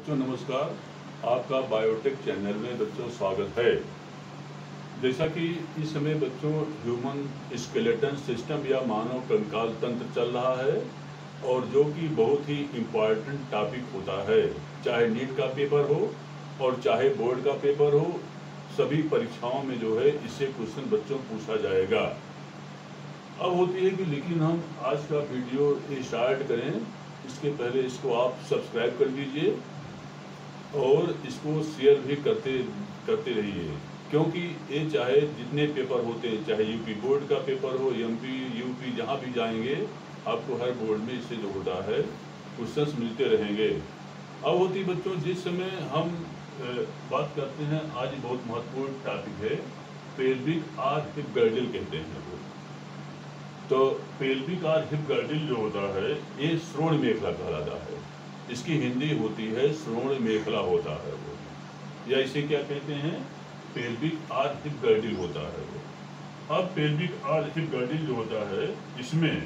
बच्चों नमस्कार। आपका बायोटेक चैनल में बच्चों स्वागत है। जैसा कि इस समय बच्चों ह्यूमन स्केलेटन सिस्टम या मानव कंकाल तंत्र चल रहा है और जो कि बहुत ही इम्पॉर्टेंट टॉपिक होता है, चाहे नीट का पेपर हो और चाहे बोर्ड का पेपर हो, सभी परीक्षाओं में जो है इससे क्वेश्चन बच्चों पूछा जाएगा। अब होती है कि लेकिन हम आज का वीडियो स्टार्ट करें इसके पहले इसको आप सब्सक्राइब कर लीजिए और इसको शेयर भी करते रहिए, क्योंकि ये चाहे जितने पेपर होते हैं, चाहे यूपी बोर्ड का पेपर हो, एमपी यूपी जहाँ भी जाएंगे, आपको हर बोर्ड में इससे जो होता है क्वेश्चंस मिलते रहेंगे। अब होती बच्चों जिस समय हम बात करते हैं, आज बहुत महत्वपूर्ण टॉपिक है, पेल्विक और हिप गर्डल कहते हैं वो। तो पेल्विक और हिप गर्डल जो होता है ये श्रोण मेखला कहलाता है। इसकी हिंदी होती है श्रोण मेखला होता है वो, या इसे क्या कहते हैं, पेल्विक और हिप गर्डल होता है वो। अब पेल्विक और हिप गर्डल जो होता है इसमें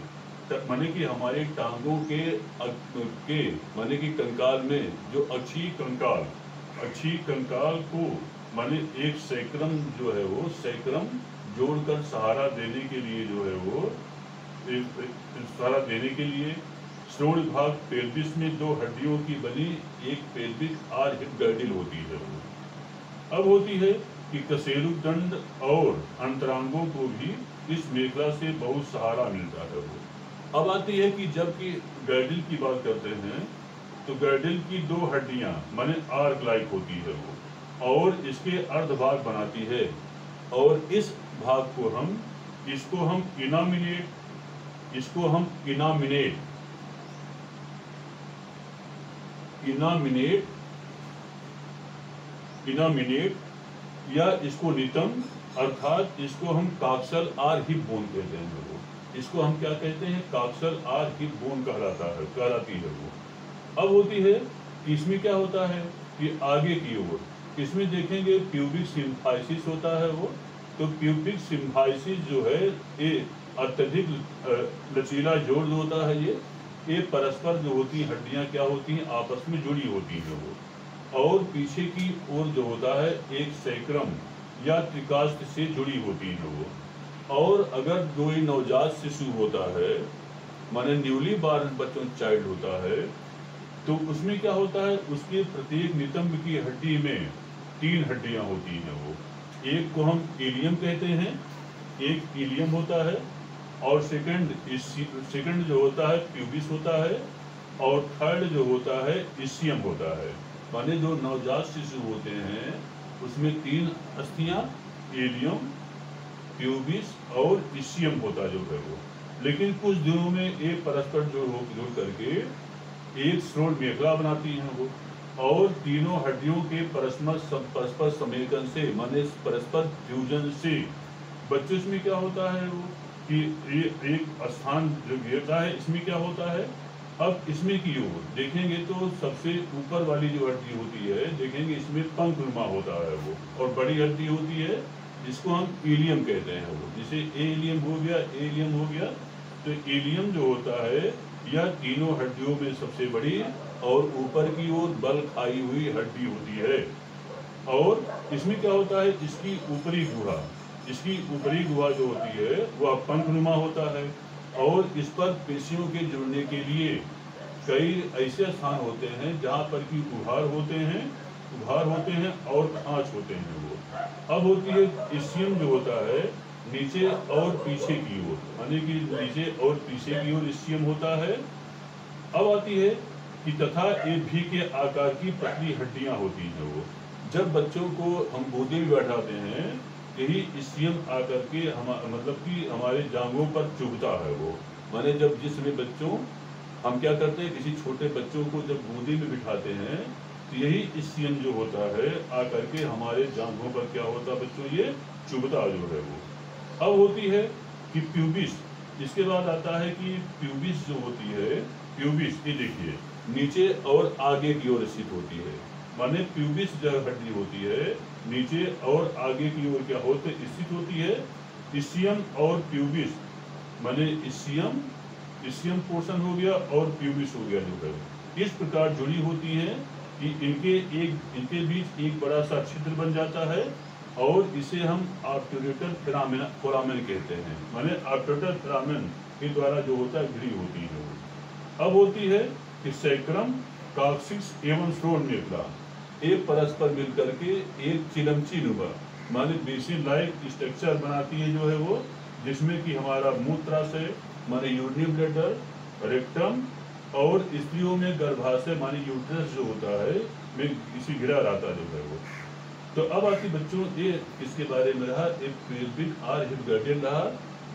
माने कि हमारे टांगों के माने कि कंकाल में जो अक्षीय कंकाल को माने एक सैक्रम जो है वो सैक्रम जोड़कर सहारा देने के लिए जो है वो सहारा देने के लिए श्रोण भाग पेल्विस में दो हड्डियों की बनी एक पेल्विक और हिप गर्डल होती है वो। अब होती है कि कशेरुक दंड और अंतरांगों को भी इस मेखला से बहुत सहारा मिलता है वो। अब आती है कि जबकि गर्डल की बात करते हैं तो गर्डल की दो हड्डियां माने आर्क लाइक होती है वो और इसके अर्ध भाग बनाती है, और इस भाग को हम इनामिनेट या इसको नितंब अर्थात इसको हम काक्सल आर हिप बोन कहते हैं वो। इसको हम क्या कहते हैं, काक्सल आर हिप बोन कहलाती है वो। अब होती है कि इसमें क्या होता है कि आगे की ओर इसमें देखेंगे प्यूबिक सिम्फाइसिस होता है वो। तो प्यूबिक सिम्फाइसिस जो है ये अत्यधिक लचीला जोड़ जो होता है ये परस्पर जो होती हड्डियां क्या होती हैं, आपस में जुड़ी होती है वो। और पीछे की ओर जो होता है एक सैक्रम या त्रिकाष्ठ से जुड़ी होती है वो। और अगर कोई नवजात शिशु होता है माने न्यूली बॉर्न बच्चों चाइल्ड होता है, तो उसमें क्या होता है, उसके प्रत्येक नितंब की हड्डी में 3 हड्डियां होती हैं वो। एक को हम इलियम कहते हैं, एक इलियम होता है, और सेकंड जो होता है प्यूबिस होता है, और थर्ड जो होता है इसियम होता है। माने जो नवजात शिशु होते हैं उसमें 3 अस्थियां इलियम, प्यूबिस और इसियम होता जो है वो। लेकिन कुछ दिनों में ये परस्पर जुड़ करके एक श्रोण मेखला बनाती हैं वो, और तीनों हड्डियों के परस्पर समेकन से माने परस्पर फ्यूजन से बच्चों में क्या होता है वो कि ये एक स्थान जो घेरता है। इसमें क्या होता है, अब इसमें की ओर देखेंगे तो सबसे ऊपर वाली जो हड्डी होती है देखेंगे इसमें पंखनुमा होता है वो, और बड़ी हड्डी होती है जिसको हम इलियम कहते हैं वो। जैसे एलियम हो गया तो इलियम जो होता है यह तीनों हड्डियों में सबसे बड़ी और ऊपर की ओर बल खाई हुई हड्डी होती है। और इसमें क्या होता है, इसकी ऊपरी गुहा जो होती है वह पंखनुमा होता है, और इस पर पेशियों के जुड़ने के लिए कई ऐसे स्थान होते हैं जहाँ पर कि उभार होते हैं और खांच होते हैं वो। अब होती है इसियम जो होता है नीचे और पीछे की ओर, यानी कि नीचे और पीछे की ओर इसियम होता है। अब आती है कि तथा ये भी के आकार की पतली हड्डियां होती हैं वो। जब बच्चों को हम गोदी में बैठाते हैं यही इसियम आकर के मतलब कि हमारे जांघों पर चुभता है वो। माने जब जिसमें बच्चों हम क्या करते हैं, किसी छोटे बच्चों को जब गोदी में बिठाते हैं तो यही इसियम जो होता है आकर के हमारे जांघों पर क्या होता है बच्चों, ये चुभता जो है वो। अब होती है कि प्यूबिस, इसके बाद आता है कि प्यूबिस जो होती है, प्यूबिस ये देखिए नीचे और आगे की ओर स्थित होती है। माने प्यूबिस जो हड्डी होती है नीचे और आगे की ओर क्या होते स्थित होती है। इसियम और प्यूबिस माने इसियम पोर्शन हो गया और प्यूबिस हो गया जो है, इस प्रकार जुड़ी होती है कि इनके बीच एक बड़ा सा छिद्र बन जाता है और इसे हम ऑब्ट्यूरेटर फोरामेन कहते हैं, माने ऑब्ट्यूरेटर फोरामेन के द्वारा जो होता है घिरी होती है वो। अब होती है कि सैक्रम कॉक्सिक्स एवं श्रोणिक्ला ये परस्पर मिलकर के एक चिलमची नुमा माने बेसिन लाइक स्ट्रक्चर बनाती है जो है वो, जिसमें कि हमारा मूत्राशय माने यूरिनरी ब्लैडर, रेक्टम और स्त्रियों में गर्भाशय माने यूट्रस जो होता है में इसी घिरा रहता जो है वो। तो अब आके बच्चों ये इसके बारे में रहा, एक पेल्विक आर हिप गर्डियन रहा,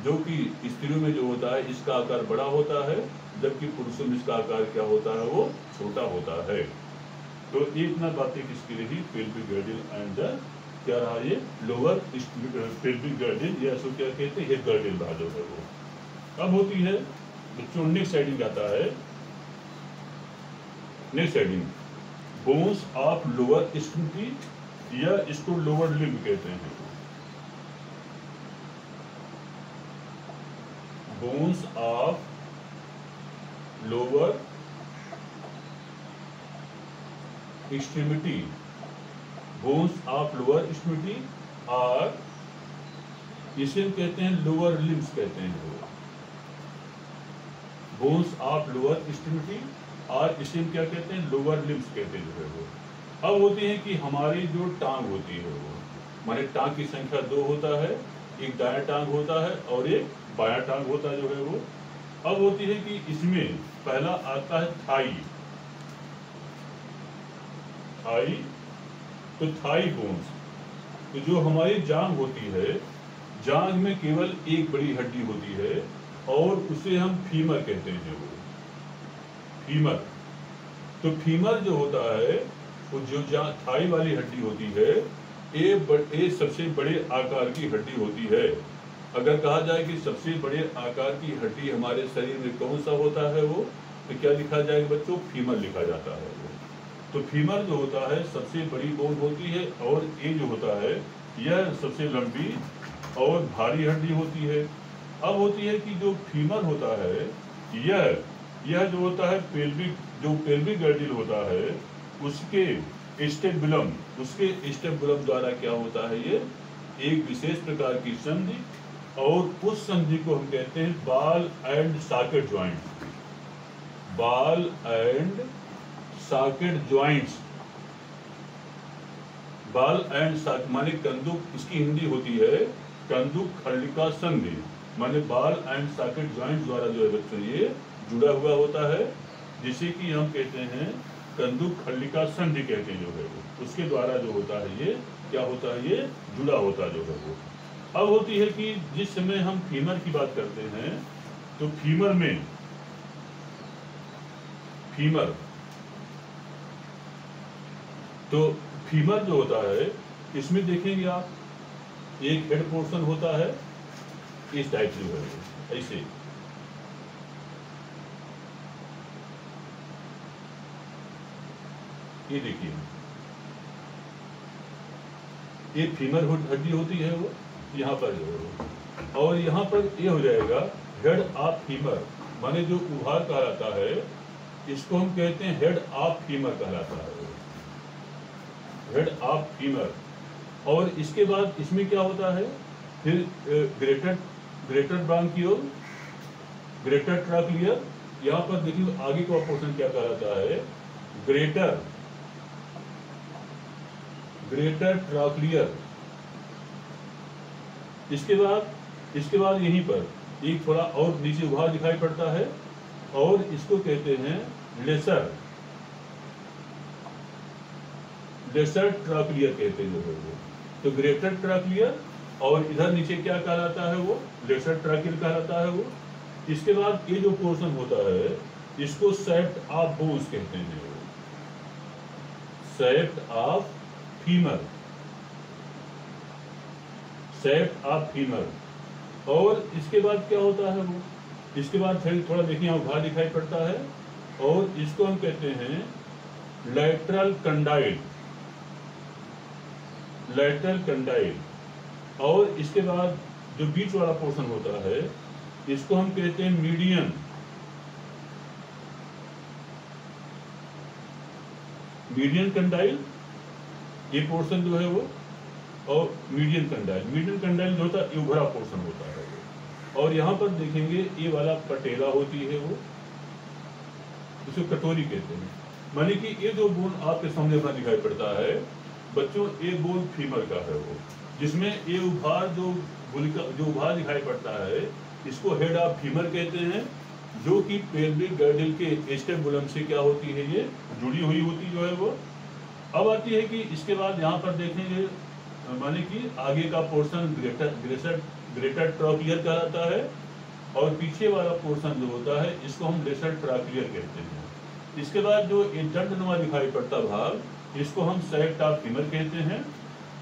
जो कि स्त्रियों में जो होता है इसका आकार बड़ा होता है, जबकि पुरुषों में इसका आकार क्या होता है वो छोटा होता है। तो इतना बातें किसकी रही, पेल्विक गर्डियन एंड क्या रहा ये लोअर पेल्विक गर्डियन, या सो क्या कहते हैं हिप गर्डियन रहा जो है वो। अब होती है बच्चों नेक्स्ट हेडिंग आता है, next heading bones of lower extremity या इसको लोअर लिम्ब कहते हैं। Bones of lower extremity, bones of lower extremity और इसे हम कहते हैं लोअर लिम्स कहते हैं। बोन्स ऑफ लोअर एक्सट्रीमिटी और इसे हम क्या कहते हैं लोअर लिम्स कहते हैं जो है वो। अब होती है कि हमारी जो टांग होती है वो, हमारे टांग की संख्या 2 होता है, एक दायां टांग होता है और एक बायां टांग होता है जो है वो। अब होती है कि इसमें पहला आता है थाई, थाई तो थाई बोन्स, तो जो हमारी जांघ होती है, जांघ में केवल एक बड़ी हड्डी होती है और उसे हम फीमर कहते हैं वो, फीमर। तो फीमर जो होता है वो जो थाई वाली हड्डी होती है ये सबसे बड़े आकार की हड्डी होती है। अगर कहा जाए कि सबसे बड़े आकार की हड्डी हमारे शरीर में कौन सा होता है वो, तो क्या लिखा जाएगा बच्चों, फीमर लिखा जाता है वो। तो फीमर जो होता है सबसे बड़ी बोन होती है और ये जो होता है यह सबसे लंबी और भारी हड्डी होती है। अब होती है कि जो फीमर होता है यह जो होता है पेल्विक गर्डिल होता है उसके स्टेबुलम द्वारा क्या होता है, ये एक विशेष प्रकार की संधि, और उस संधि को हम कहते हैं ball and socket joint, ball and socket joints. Ball and socket माने कंदुक, इसकी हिंदी होती है कंदुक खंडिका संधि, माने बॉल एंड सॉकेट ज्वाइंट द्वारा जो है बच्चों ये जुड़ा हुआ होता है, जिसे कि हम कहते हैं कंदुक खंडिका संधि कहते हैं जो है वो। उसके द्वारा जो होता है ये क्या होता है, ये जुड़ा होता जो है वो। अब होती है कि जिस समय हम फीमर की बात करते हैं तो फीमर में फीमर जो होता है इसमें देखेंगे आप एक हेड पोर्शन होता है इस टाइप जो है ऐसे, ये देखिए ये फीमर हड्डी होती है वो यहाँ पर जो है, और यहाँ पर ये हो जाएगा हेड ऑफ फीमर, माने जो उभार कहलाता है इसको हम कहते हैं हेड ऑफ फीमर कहलाता है, हेड ऑफ फीमर। और इसके बाद इसमें क्या होता है फिर ग्रेटर ब्रांकियोल, ग्रेटर ट्राक्लियर, यहाँ पर देखिए आगे का पोर्शन क्या कहलाता है ग्रेटर ट्राक्लियर। इसके बाद यहीं पर एक थोड़ा और नीचे उभार दिखाई पड़ता है और इसको कहते हैं लेसर ट्राक्लियर कहते हैं जो है वो। तो ग्रेटर ट्राक्लियर और इधर नीचे क्या कहलाता है वो, लेसर ट्राक्लियर कहलाता है वो। इसके बाद ये जो पोर्शन होता है इसको सेप्ट ऑफ बोन्स कहते हैं वो, सेप्ट ऑफ फीमर, सेप्ट ऑफ फीमर। और इसके बाद क्या होता है वो, इसके बाद थोड़ा देखिए यहाँ उभार दिखाई पड़ता है और इसको हम कहते हैं लैटरल कंडाइल। और इसके बाद जो बीच वाला पोर्शन होता है इसको हम कहते हैं मीडियन कंडाइल ये पोर्शन जो है वो, और मीडियन कंडाइल जो होता है ये उभरा पोर्शन होता है वो। और यहाँ पर देखेंगे ये वाला पटेला होती है वो, जिसे कटोरी कहते हैं। माने कि ये जो बोन आपके सामने अपना दिखाई पड़ता है बच्चों, ये बोन फीमर का है वो, जिसमें ये उभार जो उभार दिखाई पड़ता है इसको हेड ऑफ फीमर कहते हैं, जो कि पेल्विक गर्डल के एस्टेबुलम से क्या होती है, ये जुड़ी हुई होती जो है वो। अब आती है कि इसके बाद यहाँ पर देखेंगे माने कि आगे का पोर्शन ग्रेटर ट्रॉक्लियर कहलाता है, और पीछे वाला पोर्शन जो होता है इसको हम लेसर ट्रॉक्लियर कहते हैं। इसके बाद जो एक दंडनुमा दिखाई पड़ता भाग इसको हम सैक्ट ऑफ फीमर कहते हैं।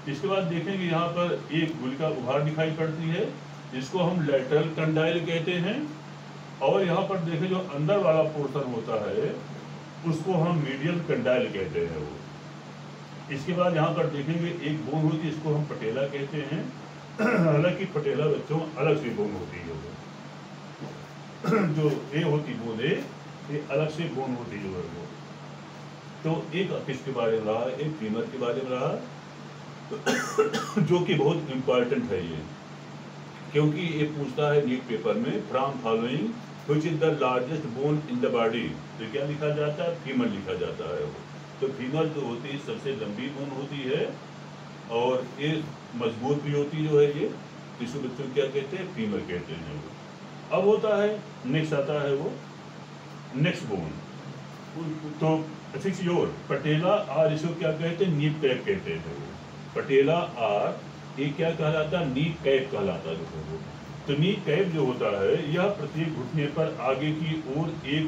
इसके बाद देखेंगे यहाँ पर एक गुलिका उभार दिखाई पड़ती है, इसको हम लैटरल कंडाइल कहते हैं। और यहाँ पर देखें जो अंदर वाला पोर्शन होता है उसको हम मीडियल कंडाइल कहते हैं वो। इसके बाद यहाँ पर देखेंगे एक बोन होती है, इसको हम पटेला कहते हैं। हालांकि पटेला बच्चों अलग से बोन होती है वो, जो ये होती बोन है ये अलग से बोन होती जो है वो। तो एक किसके बारे में रहा, एक फीमर के बारे में रहा, जो कि बहुत इंपॉर्टेंट है ये, क्योंकि ये पूछता है नीट पेपर में from following which is the largest bone in the body, तो क्या लिखा जाता है, फीमर लिखा जाता है वो। तो फीमर जो होती है सबसे लंबी बोन होती है और ये मजबूत भी होती जो है ये, इसको बच्चों क्या कहते हैं, फीमर कहते हैं वो। अब होता है नेक्स्ट आता है वो नेक्स्ट बोन, तो फिक्स योर पटेला आर, इसको क्या कहते हैं, नीप कैप कहते हैं वो। पटेला आर ये क्या कहलाता है, नीप कैप कहलाता है वो। तो नीप कैप जो होता है यह प्रत्येक घुटने पर आगे की ओर एक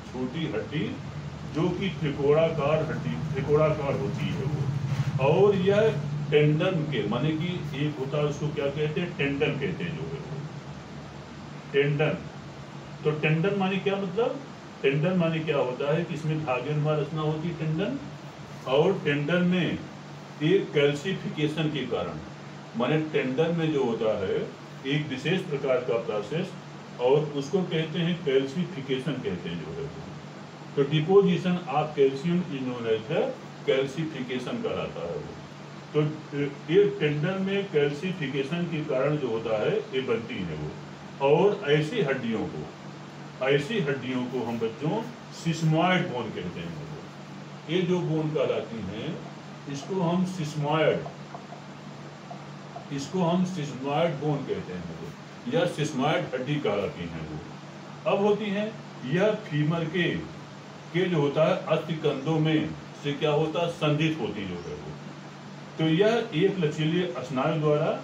छोटी हड्डी जो कि त्रिकोणाकार होती है वो, और यह टेंडन के माने कि एक होता है उसको क्या कहते हैं, टेंडन कहते हैं जो है वो, टेंडन। तो टेंडन माने क्या मतलब, टेंडन माने क्या होता है कि इसमें धागेनुमा रचना होती है टेंडन, और टेंडन में एक कैल्सिफिकेशन के कारण, माने टेंडन में जो होता है एक विशेष प्रकार का प्रोसेस, और उसको कहते हैं कैल्सिफिकेशन कहते हैं जो है वो। तो deposition of calcium is known as calcification कहलाता है वो। तो ये टेंडन में कैल्सिफिकेशन के कारण जो होता है ये बनती है वो, और ऐसी हड्डियों को हम बच्चों सिस्मॉइड बोन कहते हैं वो। ये जो बोन कहलाती हैं इसको हम सिस्मॉइड बोन कहते हैं वो, या सिस्मॉइड हड्डी कहलाती हैं वो। अब होती हैं यह फीमर के जो होता है अस्थिकंधों में से क्या होता है, संधित होती जो है वो। तो यह एक लचीले स्नायु द्वारा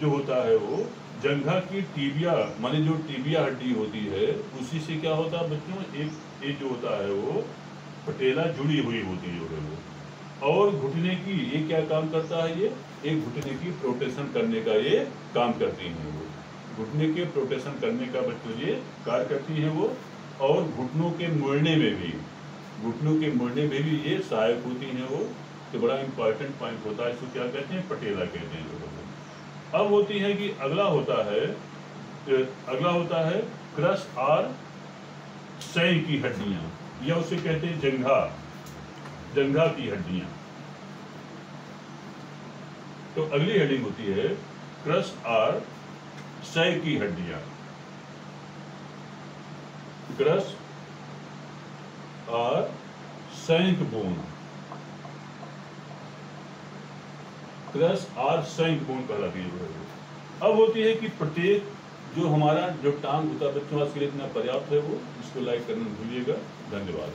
जो होता है वो जंघा की टीबिया माने जो टीबिया हड्डी होती है उसी से क्या होता है बच्चों, एक जो होता है वो पटेला जुड़ी हुई होती है वो। और घुटने की ये क्या काम करता है, ये एक घुटने की प्रोटेक्शन करने का ये काम करती है वो। घुटने के प्रोटेक्शन करने का बच्चों ये कार्य करती है वो, और घुटनों के मुड़ने में भी ये सहायक होती हैं वो। तो बड़ा इंपॉर्टेंट पॉइंट होता है, इसको क्या कहते हैं, पटेला कहते हैं जो। अब होती है कि अगला होता है क्रस और सही की हड्डियां, या उसे कहते हैं जंघा की हड्डियां। तो अगली हेडिंग होती है क्रस और सय की हड्डियां। क्रस और सैंक बोन, क्रस और सैंक बोन कहलाती है। अब होती है कि प्रत्येक जो हमारा जो टांग होता है बच्चों आज के लिए इतना पर्याप्त है वो, इसको लाइक करना भूलिएगा। धन्यवाद।